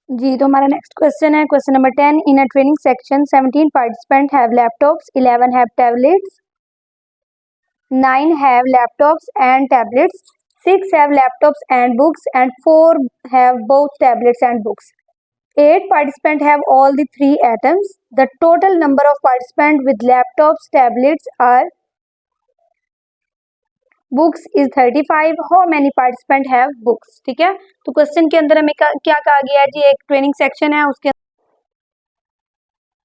जी, तो हमारा next question है question number 10। In a training section 17 participant have laptops, 11 have tablets, 9 have laptops and tablets, 6 have laptops and books, and 4 have both tablets and books. 8 participants have all the 3 items. The total number of participants with laptops, tablets or books is 35. How many participants have books? ठीक है, तो question के अंदर हमें क्या कहा गया है जी, एक ट्रेनिंग सेक्शन है उसके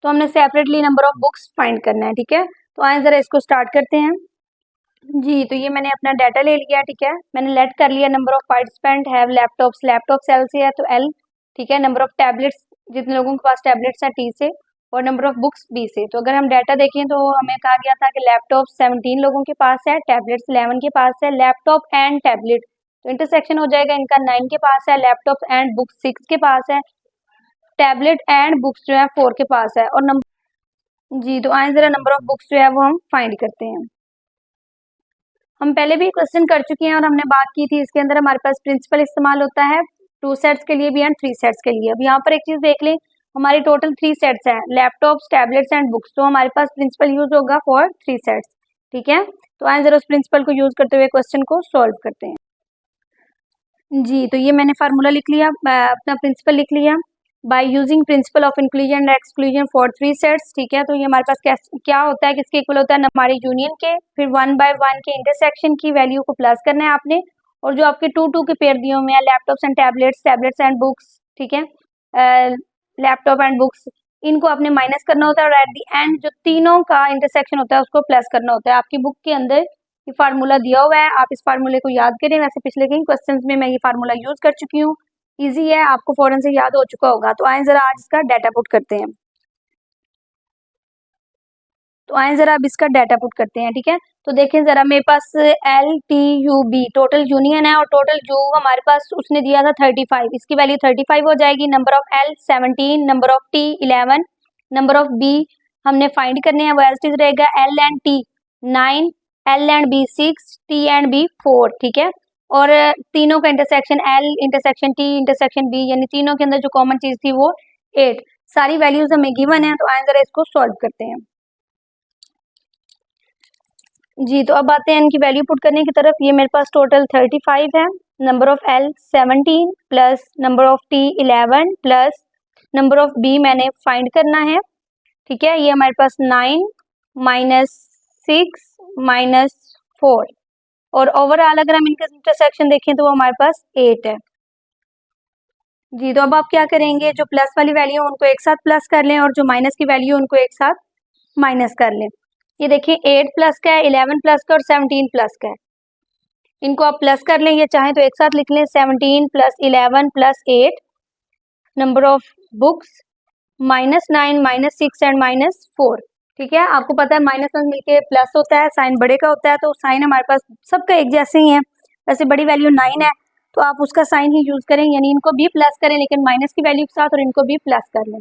तो हमने separately number of books find करना है। ठीक है, तो आए जरा इसको स्टार्ट करते हैं। जी, तो ये मैंने अपना डाटा ले लिया। ठीक है, मैंने लेट कर लिया number of participant have laptops, laptops L से है तो एल। ठीक है, नंबर ऑफ टैबलेट्स जितने लोगों के पास टैबलेट्स हैं टी से, और नंबर ऑफ बुक्स बी से। तो अगर हम डाटा देखें तो हमें कहा गया था कि लैपटॉप 17 लोगों के पास है, टैबलेट्स 11 के पास है, लैपटॉप एंड टैबलेट तो इंटरसेक्शन हो जाएगा इनका 9 के पास है, लैपटॉप एंड बुक्स 6 के पास है, टैबलेट एंड बुक्स जो है 4 के पास है। और नंबर जी, तो आए जरा नंबर ऑफ बुक्स जो है वो हम फाइंड करते हैं। हम पहले भी क्वेश्चन कर चुके हैं और हमने बात की थी, इसके अंदर हमारे पास प्रिंसिपल इस्तेमाल होता है 2 सेट्स के लिए भी एंड 3 सेट्स के लिए। अब यहाँ पर एक चीज देख लें, हमारी टोटल 3 सेट्स हैं, लैपटॉप्स, टैबलेट्स एंड बुक्स, तो हमारे पास प्रिंसिपल यूज होगा फॉर 3 सेट्स। ठीक है, तो आए जरा उस प्रिंसिपल को यूज करते हुए क्वेश्चन को सॉल्व करते हैं। जी, तो ये मैंने फार्मूला लिख लिया, अपना प्रिंसिपल लिख लिया। By using principle of inclusion and exclusion for 3 sets. ठीक है, तो ये हमारे पास क्या होता है, किसके इक्वल होता है, हमारी यूनियन के, फिर 1 बाय 1 के इंटरसेक्शन की वैल्यू को प्लस करना है आपने, और जो आपके 2 2 के पेयर दिए हुए हैं laptops and tablets, tablets and books, ठीक है, लैपटॉप एंड बुक्स, इनको आपने माइनस करना होता है, और एट दी एंड जो तीनों का इंटरसेक्शन होता है उसको प्लस करना होता है। आपकी बुक के अंदर ये फार्मूला दिया हुआ है, आप इस फार्मूले को याद करें। वैसे पिछले कई क्वेश्चंस में मैं ये फार्मूला यूज कर चुकी हूँ, इजी है, आपको फौरन से याद हो चुका होगा। तो आए जरा आज इसका डाटा पुट करते हैं। तो आए जरा अब इसका डाटा पुट करते हैं। ठीक है, तो देखें जरा, मेरे पास L T U B total union है, और टोटल जो हमारे पास उसने दिया था 35, इसकी वैल्यू 35 हो जाएगी। Number of L 17, number of T 11, number of B हमने फाइंड करने हैं, वो एज इट रहेगा L and T 9, L and B 6, T and B 4। ठीक है, और तीनों का intersection L intersection T intersection B, यानी तीनों के अंदर जो कॉमन चीज थी वो 8। सारी वैल्यूज हमें गिवन है, तो आए जरा इसको सॉल्व करते हैं। जी, तो अब आते हैं इनकी वैल्यू पुट करने की तरफ। ये मेरे पास टोटल 35 है, number of L 17 plus number of T 11 plus number of B मैंने फाइंड करना है। ठीक है, ये हमारे पास 9 माइनस 6 माइनस 4, और ओवरऑल अगर हम इनका इंटरसेक्शन देखें तो वो हमारे पास 8 है। जी, तो अब आप क्या करेंगे, जो प्लस वाली वैल्यू है उनको एक साथ प्लस कर लें, और जो माइनस की वैल्यू है उनको एक साथ माइनस कर लें। ये देखिए 8 प्लस का है, 11 प्लस का और 17 प्लस का है, इनको आप प्लस कर लें, ये चाहें तो एक साथ लिख लें 17 plus 11 plus 8, number of books -9 -6 and -4। ठीक है, आपको पता है माइनस में मिलके प्लस होता है, साइन बड़े का होता है, तो साइन हमारे पास सबका एक जैसे ही है। वैसे बड़ी वैल्यू 9 है तो आप उसका साइन ही यूज करें, यानी इनको भी प्लस करें लेकिन माइनस की वैल्यू के साथ, और इनको भी प्लस कर लें।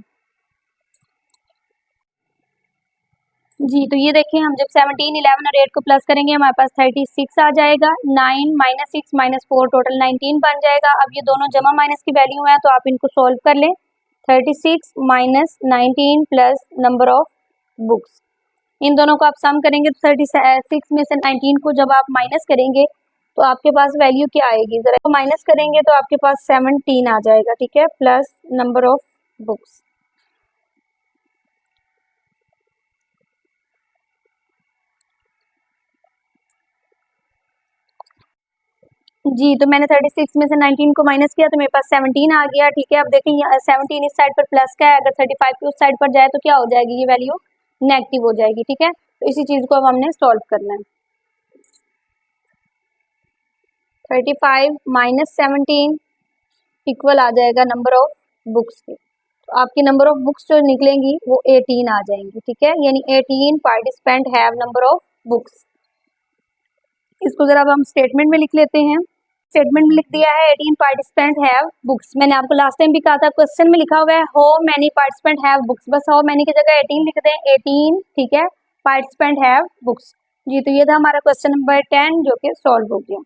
जी, तो ये देखिए, हम जब 17, 11 और 8 को प्लस करेंगे हमारे पास 36 आ जाएगा। 9 -6 -4 टोटल 19 बन जाएगा। अब ये दोनों जमा माइनस की वैल्यू है, तो आप इनको सोल्व कर लें। 36 minus 19 plus number of books, इन दोनों को आप सम करेंगे तो 36 में से 19 को जब आप माइनस करेंगे तो आपके पास वैल्यू क्या आएगी, जरा माइनस करेंगे तो आपके पास 17 आ जाएगा। ठीक है, प्लस नंबर ऑफ बुक्स। जी, तो मैंने 36 में से 19 को माइनस किया तो मेरे पास 17 आ गया। ठीक है, अब देखें 17 इस साइड पर प्लस का है, अगर 35 की उस साइड पर जाए तो क्या हो जाएगी, ये वैल्यू नेगेटिव हो जाएगी। ठीक है, तो इसी चीज को अब हमने सॉल्व करना है। 35 माइनस 17 इक्वल आ जाएगा नंबर ऑफ बुक्स के, तो आपकी नंबर ऑफ बुक्स जो निकलेंगी वो 18 आ जाएंगी। ठीक है, यानी 18 participant have number of books. इसको जरा अब हम स्टेटमेंट में लिख लेते हैं। स्टेटमेंट में लिख दिया है 18 पार्टिसिपेंट हैव बुक्स। मैंने आपको लास्ट टाइम भी कहा था, क्वेश्चन में लिखा हुआ है how many participant have books, बस हाउ मेनी की जगह 18 लिख दें, 18। ठीक है, पार्टिसिपेंट हैव बुक्स। जी, तो ये था हमारा क्वेश्चन नंबर 10 जो कि सॉल्व हो गया।